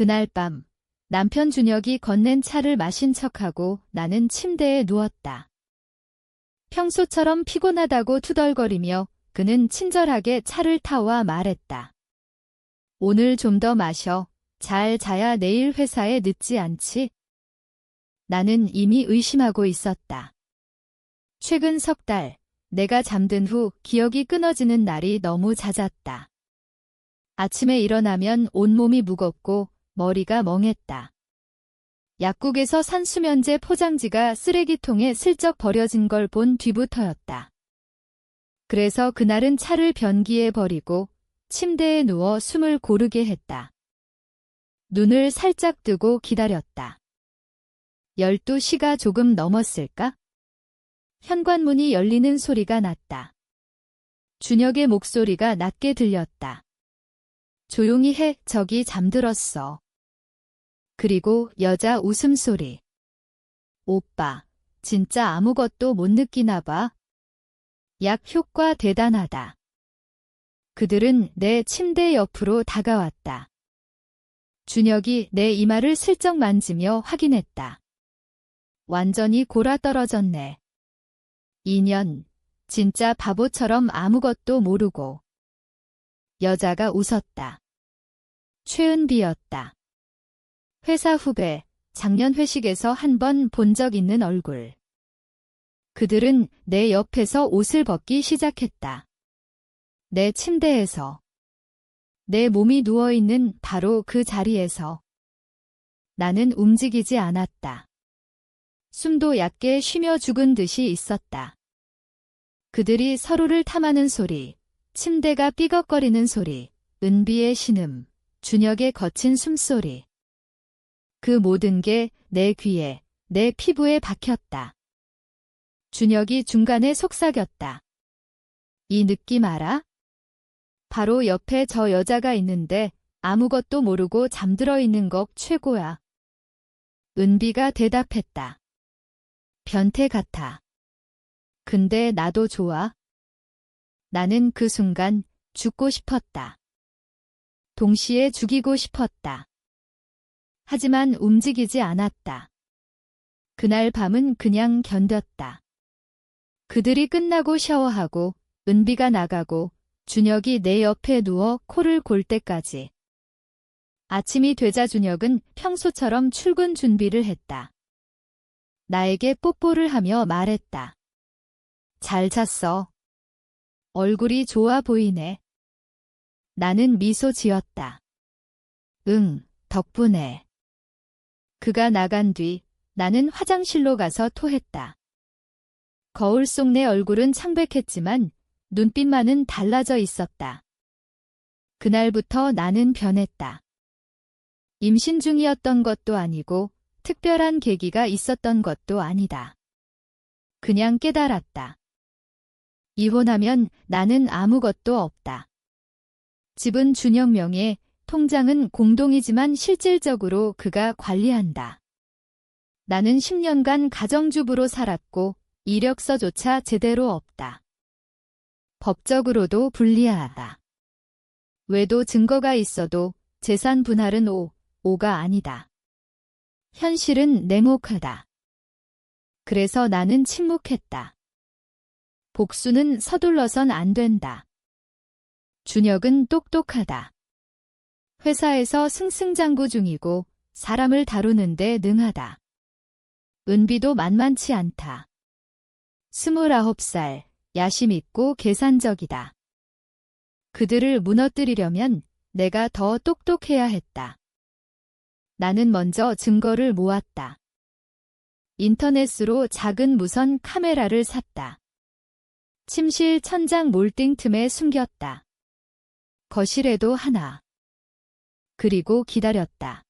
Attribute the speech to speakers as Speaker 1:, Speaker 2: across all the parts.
Speaker 1: 그날 밤 남편 준혁이 건넨 차를 마신 척하고 나는 침대에 누웠다. 평소처럼 피곤하다고 투덜거리며 그는 친절하게 차를 타와 말했다. 오늘 좀 더 마셔. 잘 자야 내일 회사에 늦지 않지? 나는 이미 의심하고 있었다. 최근 석 달, 내가 잠든 후 기억이 끊어지는 날이 너무 잦았다. 아침에 일어나면 온몸이 무겁고 머리가 멍했다. 약국에서 산 수면제 포장지가 쓰레기통에 슬쩍 버려진 걸 본 뒤부터였다. 그래서 그날은 차를 변기에 버리고 침대에 누워 숨을 고르게 했다. 눈을 살짝 뜨고 기다렸다. 12시가 조금 넘었을까? 현관문이 열리는 소리가 났다. 준혁의 목소리가 낮게 들렸다. 조용히 해, 저기 잠들었어. 그리고 여자 웃음소리. 오빠, 진짜 아무것도 못 느끼나 봐. 약 효과 대단하다. 그들은 내 침대 옆으로 다가왔다. 준혁이 내 이마를 슬쩍 만지며 확인했다. 완전히 골아떨어졌네. 2년, 진짜 바보처럼 아무것도 모르고. 여자가 웃었다. 최은비였다. 회사 후배, 작년 회식에서 한 번 본 적 있는 얼굴. 그들은 내 옆에서 옷을 벗기 시작했다. 내 침대에서. 내 몸이 누워있는 바로 그 자리에서. 나는 움직이지 않았다. 숨도 얕게 쉬며 죽은 듯이 있었다. 그들이 서로를 탐하는 소리, 침대가 삐걱거리는 소리, 은비의 신음, 준혁의 거친 숨소리. 그 모든 게 내 귀에, 내 피부에 박혔다. 준혁이 중간에 속삭였다. 이 느낌 알아? 바로 옆에 저 여자가 있는데 아무것도 모르고 잠들어 있는 거 최고야. 은비가 대답했다. 변태 같아. 근데 나도 좋아. 나는 그 순간 죽고 싶었다. 동시에 죽이고 싶었다. 하지만 움직이지 않았다. 그날 밤은 그냥 견뎠다. 그들이 끝나고 샤워하고 은비가 나가고 준혁이 내 옆에 누워 코를 골 때까지. 아침이 되자 준혁은 평소처럼 출근 준비를 했다. 나에게 뽀뽀를 하며 말했다. 잘 잤어. 얼굴이 좋아 보이네. 나는 미소 지었다. 응, 덕분에. 그가 나간 뒤 나는 화장실로 가서 토했다. 거울 속 내 얼굴은 창백했지만 눈빛만은 달라져 있었다. 그날부터 나는 변했다. 임신 중이었던 것도 아니고 특별한 계기가 있었던 것도 아니다. 그냥 깨달았다. 이혼하면 나는 아무것도 없다. 집은 준혁 명의, 통장은 공동이지만 실질적으로 그가 관리한다. 나는 10년간 가정주부로 살았고 이력서조차 제대로 없다. 법적으로도 불리하다. 외도 증거가 있어도 재산 분할은 5가 아니다. 현실은 냉혹하다. 그래서 나는 침묵했다. 복수는 서둘러선 안 된다. 준혁은 똑똑하다. 회사에서 승승장구 중이고 사람을 다루는데 능하다. 은비도 만만치 않다. 29살, 야심 있고 계산적이다. 그들을 무너뜨리려면 내가 더 똑똑해야 했다. 나는 먼저 증거를 모았다. 인터넷으로 작은 무선 카메라를 샀다. 침실 천장 몰딩 틈에 숨겼다. 거실에도 하나. 그리고 기다렸다.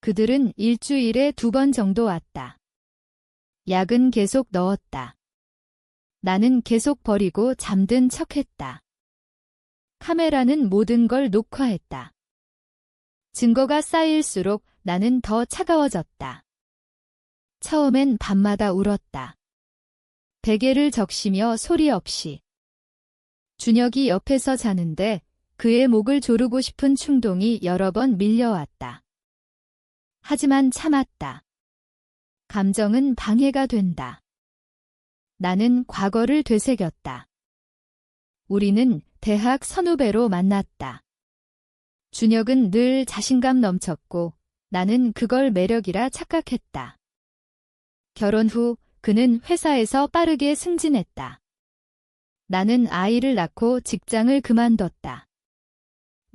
Speaker 1: 그들은 일주일에 2번 정도 왔다. 약은 계속 넣었다. 나는 계속 버리고 잠든 척했다. 카메라는 모든 걸 녹화했다. 증거가 쌓일수록 나는 더 차가워졌다. 처음엔 밤마다 울었다. 베개를 적시며 소리 없이. 준혁이 옆에서 자는데 그의 목을 조르고 싶은 충동이 여러 번 밀려왔다. 하지만 참았다. 감정은 방해가 된다. 나는 과거를 되새겼다. 우리는 대학 선후배로 만났다. 준혁은 늘 자신감 넘쳤고 나는 그걸 매력이라 착각했다. 결혼 후 그는 회사에서 빠르게 승진했다. 나는 아이를 낳고 직장을 그만뒀다.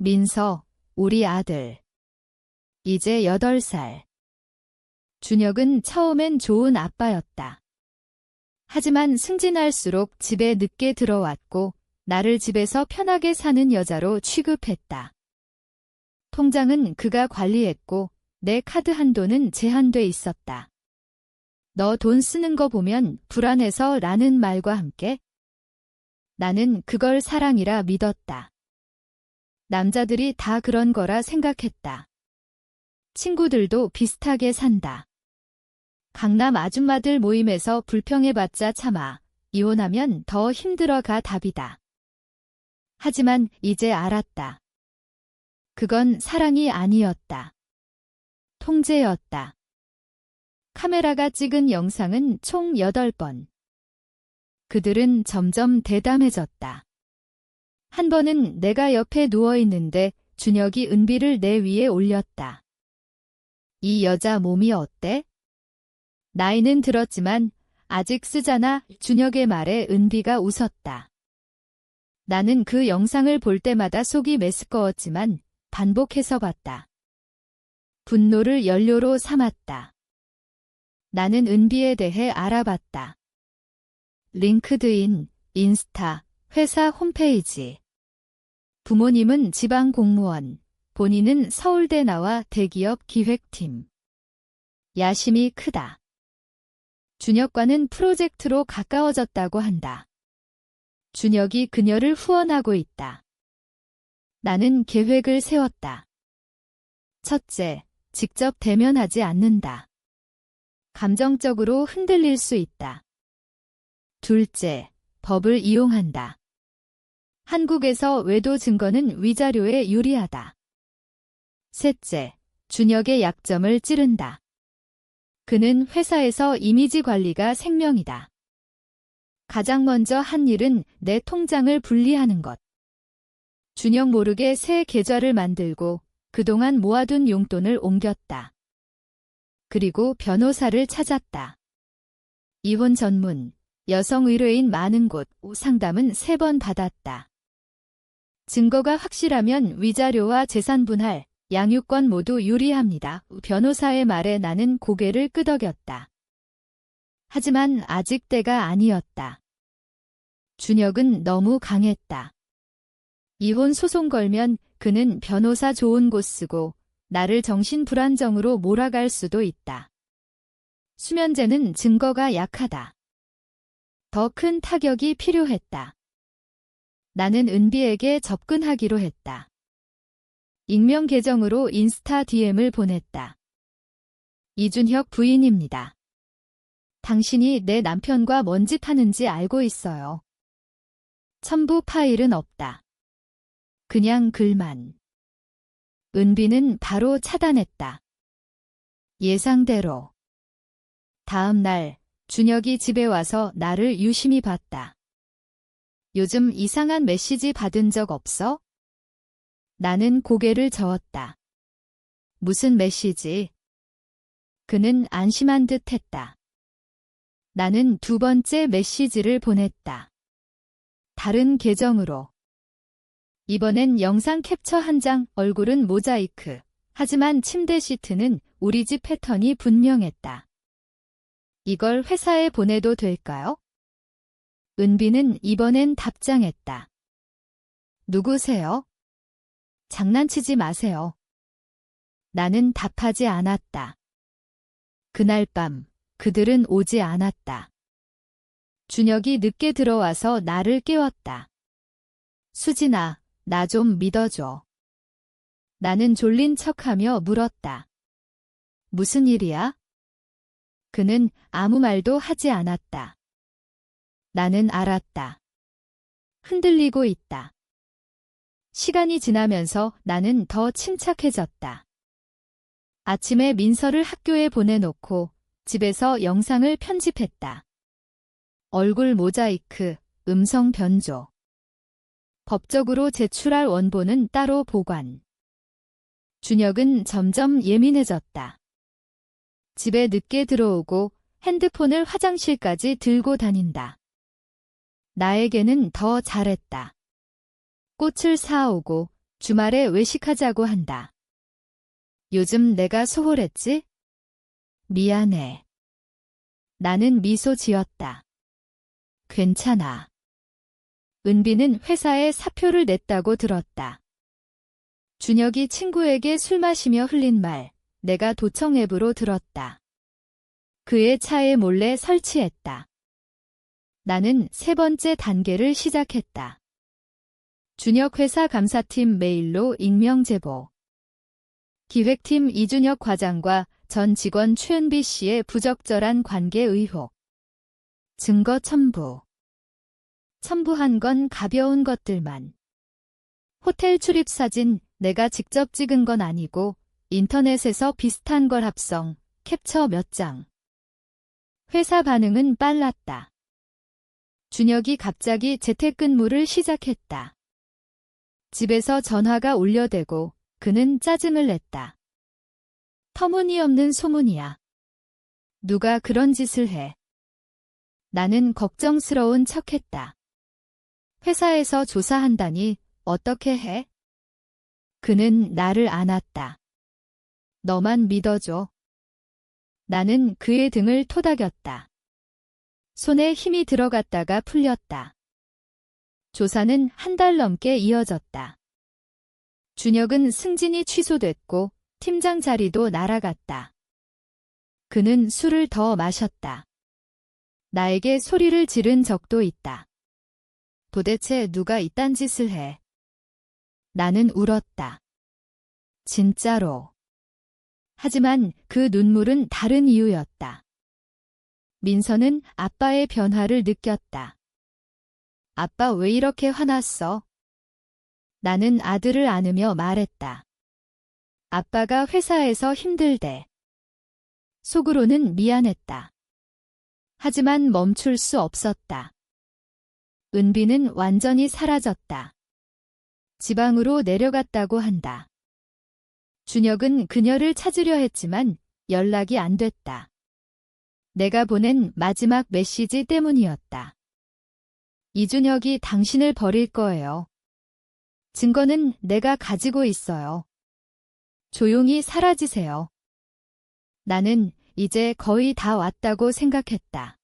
Speaker 1: 민서, 우리 아들. 이제 8살. 준혁은 처음엔 좋은 아빠였다. 하지만 승진할수록 집에 늦게 들어왔고 나를 집에서 편하게 사는 여자로 취급했다. 통장은 그가 관리했고 내 카드 한도는 제한돼 있었다. 너 돈 쓰는 거 보면 불안해서 라는 말과 함께 나는 그걸 사랑이라 믿었다. 남자들이 다 그런 거라 생각했다. 친구들도 비슷하게 산다. 강남 아줌마들 모임에서 불평해봤자 참아. 이혼하면 더 힘들어가 답이다. 하지만 이제 알았다. 그건 사랑이 아니었다. 통제였다. 카메라가 찍은 영상은 총 8번. 그들은 점점 대담해졌다. 한 번은 내가 옆에 누워있는데 준혁이 은비를 내 위에 올렸다. 이 여자 몸이 어때? 나이는 들었지만 아직 쓰잖아. 준혁의 말에 은비가 웃었다. 나는 그 영상을 볼 때마다 속이 메스꺼웠지만 반복해서 봤다. 분노를 연료로 삼았다. 나는 은비에 대해 알아봤다. 링크드인, 인스타, 회사 홈페이지. 부모님은 지방 공무원, 본인은 서울대 나와 대기업 기획팀. 야심이 크다. 준혁과는 프로젝트로 가까워졌다고 한다. 준혁이 그녀를 후원하고 있다. 나는 계획을 세웠다. 첫째, 직접 대면하지 않는다. 감정적으로 흔들릴 수 있다. 둘째, 법을 이용한다. 한국에서 외도 증거는 위자료에 유리하다. 셋째, 준혁의 약점을 찌른다. 그는 회사에서 이미지 관리가 생명이다. 가장 먼저 한 일은 내 통장을 분리하는 것. 준혁 모르게 새 계좌를 만들고 그동안 모아둔 용돈을 옮겼다. 그리고 변호사를 찾았다. 이혼 전문, 여성 의뢰인 많은 곳 상담은 3번 받았다. 증거가 확실하면 위자료와 재산 분할, 양육권 모두 유리합니다. 변호사의 말에 나는 고개를 끄덕였다. 하지만 아직 때가 아니었다. 준혁은 너무 강했다. 이혼 소송 걸면 그는 변호사 좋은 곳 쓰고 나를 정신불안정으로 몰아갈 수도 있다. 수면제는 증거가 약하다. 더 큰 타격이 필요했다. 나는 은비에게 접근하기로 했다. 익명 계정으로 인스타 DM을 보냈다. 이준혁 부인입니다. 당신이 내 남편과 뭔 짓 하는지 알고 있어요. 첨부 파일은 없다. 그냥 글만. 은비는 바로 차단했다. 예상대로. 다음 날 준혁이 집에 와서 나를 유심히 봤다. 요즘 이상한 메시지 받은 적 없어? 나는 고개를 저었다. 무슨 메시지? 그는 안심한 듯 했다. 나는 2번째 메시지를 보냈다. 다른 계정으로. 이번엔 영상 캡처 한 장, 얼굴은 모자이크. 하지만 침대 시트는 우리 집 패턴이 분명했다. 이걸 회사에 보내도 될까요? 은비는 이번엔 답장했다. 누구세요? 장난치지 마세요. 나는 답하지 않았다. 그날 밤 그들은 오지 않았다. 준혁이 늦게 들어와서 나를 깨웠다. 수진아, 나 좀 믿어줘. 나는 졸린 척하며 물었다. 무슨 일이야? 그는 아무 말도 하지 않았다. 나는 알았다. 흔들리고 있다. 시간이 지나면서 나는 더 침착해졌다. 아침에 민서를 학교에 보내놓고 집에서 영상을 편집했다. 얼굴 모자이크, 음성 변조. 법적으로 제출할 원본은 따로 보관. 준혁은 점점 예민해졌다. 집에 늦게 들어오고 핸드폰을 화장실까지 들고 다닌다. 나에게는 더 잘했다. 꽃을 사오고 주말에 외식하자고 한다. 요즘 내가 소홀했지? 미안해. 나는 미소 지었다. 괜찮아. 은비는 회사에 사표를 냈다고 들었다. 준혁이 친구에게 술 마시며 흘린 말, 내가 도청 앱으로 들었다. 그의 차에 몰래 설치했다. 나는 세 번째 단계를 시작했다. 준혁 회사 감사팀 메일로 익명 제보. 기획팀 이준혁 과장과 전 직원 최은비 씨의 부적절한 관계 의혹. 증거 첨부. 첨부한 건 가벼운 것들만. 호텔 출입 사진 내가 직접 찍은 건 아니고 인터넷에서 비슷한 걸 합성, 캡처 몇 장. 회사 반응은 빨랐다. 준혁이 갑자기 재택근무를 시작했다. 집에서 전화가 울려대고 그는 짜증을 냈다. 터무니없는 소문이야. 누가 그런 짓을 해. 나는 걱정스러운 척했다. 회사에서 조사한다니 어떻게 해? 그는 나를 안았다. 너만 믿어줘. 나는 그의 등을 토닥였다. 손에 힘이 들어갔다가 풀렸다. 조사는 한 달 넘게 이어졌다. 준혁은 승진이 취소됐고 팀장 자리도 날아갔다. 그는 술을 더 마셨다. 나에게 소리를 지른 적도 있다. 도대체 누가 이딴 짓을 해? 나는 울었다. 진짜로. 하지만 그 눈물은 다른 이유였다. 민서는 아빠의 변화를 느꼈다. 아빠 왜 이렇게 화났어? 나는 아들을 안으며 말했다. 아빠가 회사에서 힘들대. 속으로는 미안했다. 하지만 멈출 수 없었다. 은비는 완전히 사라졌다. 지방으로 내려갔다고 한다. 준혁은 그녀를 찾으려 했지만 연락이 안 됐다. 내가 보낸 마지막 메시지 때문이었다. 이준혁이 당신을 버릴 거예요. 증거는 내가 가지고 있어요. 조용히 사라지세요. 나는 이제 거의 다 왔다고 생각했다.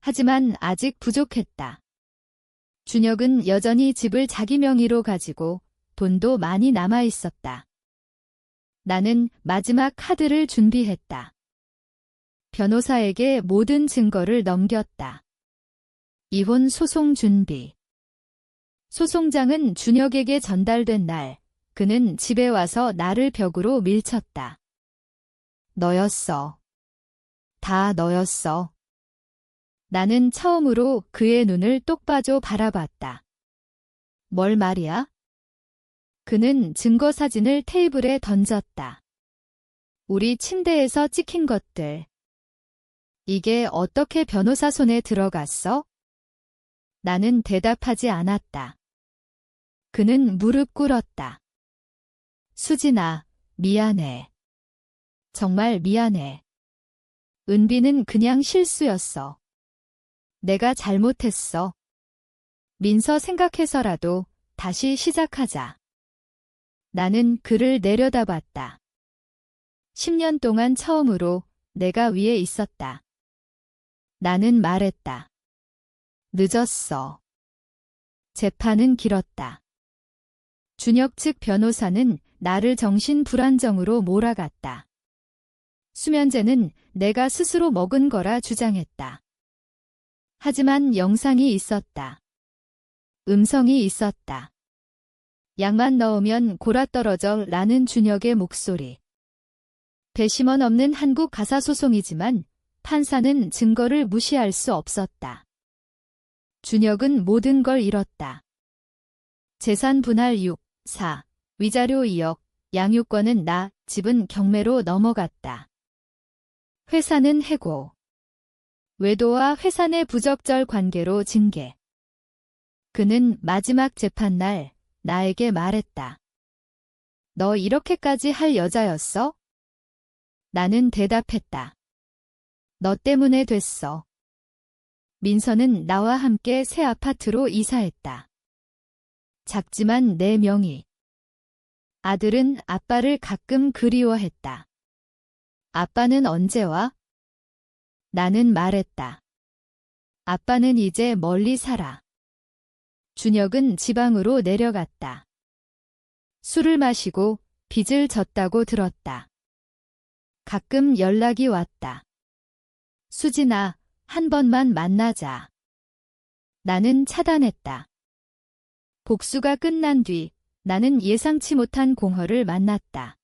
Speaker 1: 하지만 아직 부족했다. 준혁은 여전히 집을 자기 명의로 가지고 돈도 많이 남아 있었다. 나는 마지막 카드를 준비했다. 변호사에게 모든 증거를 넘겼다. 이혼 소송 준비. 소송장은 준혁에게 전달된 날, 그는 집에 와서 나를 벽으로 밀쳤다. 너였어. 다 너였어. 나는 처음으로 그의 눈을 똑바로 바라봤다. 뭘 말이야? 그는 증거 사진을 테이블에 던졌다. 우리 침대에서 찍힌 것들. 이게 어떻게 변호사 손에 들어갔어? 나는 대답하지 않았다. 그는 무릎 꿇었다. 수진아, 미안해. 정말 미안해. 은비는 그냥 실수였어. 내가 잘못했어. 민서 생각해서라도 다시 시작하자. 나는 그를 내려다봤다. 10년 동안 처음으로 내가 위에 있었다. 나는 말했다. 늦었어. 재판은 길었다. 준혁 측 변호사는 나를 정신불안정으로 몰아갔다. 수면제는 내가 스스로 먹은 거라 주장했다. 하지만 영상이 있었다. 음성이 있었다. 약만 넣으면 골아떨어져 라는 준혁의 목소리. 배심원 없는 한국 가사소송이지만 판사는 증거를 무시할 수 없었다. 준혁은 모든 걸 잃었다. 재산 분할 6, 4, 위자료 2억, 양육권은 나, 집은 경매로 넘어갔다. 회사는 해고. 외도와 회사 내 부적절 관계로 징계. 그는 마지막 재판날 나에게 말했다. 너 이렇게까지 할 여자였어? 나는 대답했다. 너 때문에 됐어. 민서는 나와 함께 새 아파트로 이사했다. 작지만 내 명의. 아들은 아빠를 가끔 그리워했다. 아빠는 언제 와? 나는 말했다. 아빠는 이제 멀리 살아. 준혁은 지방으로 내려갔다. 술을 마시고 빚을 졌다고 들었다. 가끔 연락이 왔다. 수진아, 한 번만 만나자. 나는 차단했다. 복수가 끝난 뒤 나는 예상치 못한 공허를 만났다.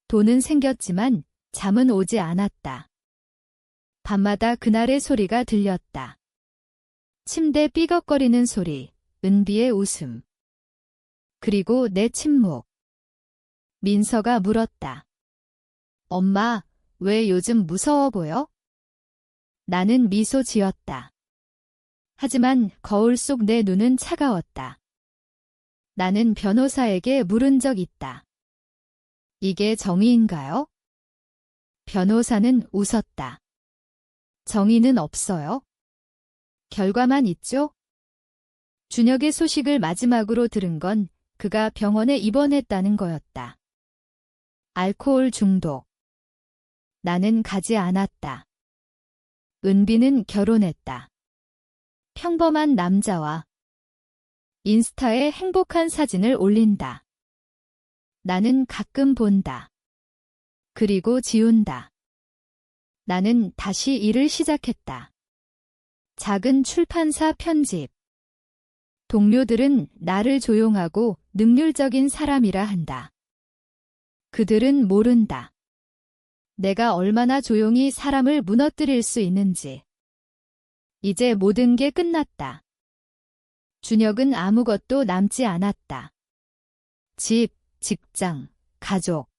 Speaker 1: 돈은 생겼지만 잠은 오지 않았다. 밤마다 그날의 소리가 들렸다. 침대 삐걱거리는 소리, 은비의 웃음. 그리고 내 침묵. 민서가 물었다. 엄마, 왜 요즘 무서워 보여? 나는 미소 지었다. 하지만 거울 속 내 눈은 차가웠다. 나는 변호사에게 물은 적 있다. 이게 정의인가요? 변호사는 웃었다. 정의는 없어요. 결과만 있죠? 준혁의 소식을 마지막으로 들은 건 그가 병원에 입원했다는 거였다. 알코올 중독. 나는 가지 않았다. 은비는 결혼했다. 평범한 남자와 인스타에 행복한 사진을 올린다. 나는 가끔 본다. 그리고 지운다. 나는 다시 일을 시작했다. 작은 출판사 편집. 동료들은 나를 조용하고 능률적인 사람이라 한다. 그들은 모른다. 내가 얼마나 조용히 사람을 무너뜨릴 수 있는지. 이제 모든 게 끝났다. 준혁은 아무것도 남지 않았다. 집, 직장, 가족.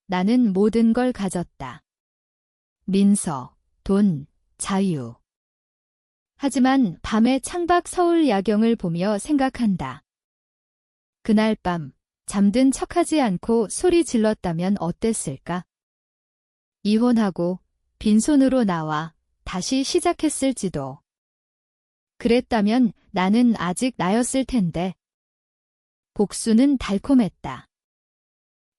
Speaker 1: 나는 모든 걸 가졌다. 민서, 돈, 자유. 하지만 밤에 창밖 서울 야경을 보며 생각한다. 그날 밤 잠든 척하지 않고 소리 질렀다면 어땠을까? 이혼하고 빈손으로 나와 다시 시작했을지도. 그랬다면 나는 아직 나였을 텐데. 복수는 달콤했다.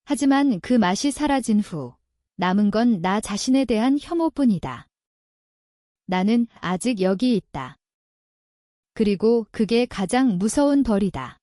Speaker 1: 하지만 그 맛이 사라진 후 남은 건 나 자신에 대한 혐오뿐이다. 나는 아직 여기 있다. 그리고 그게 가장 무서운 벌이다.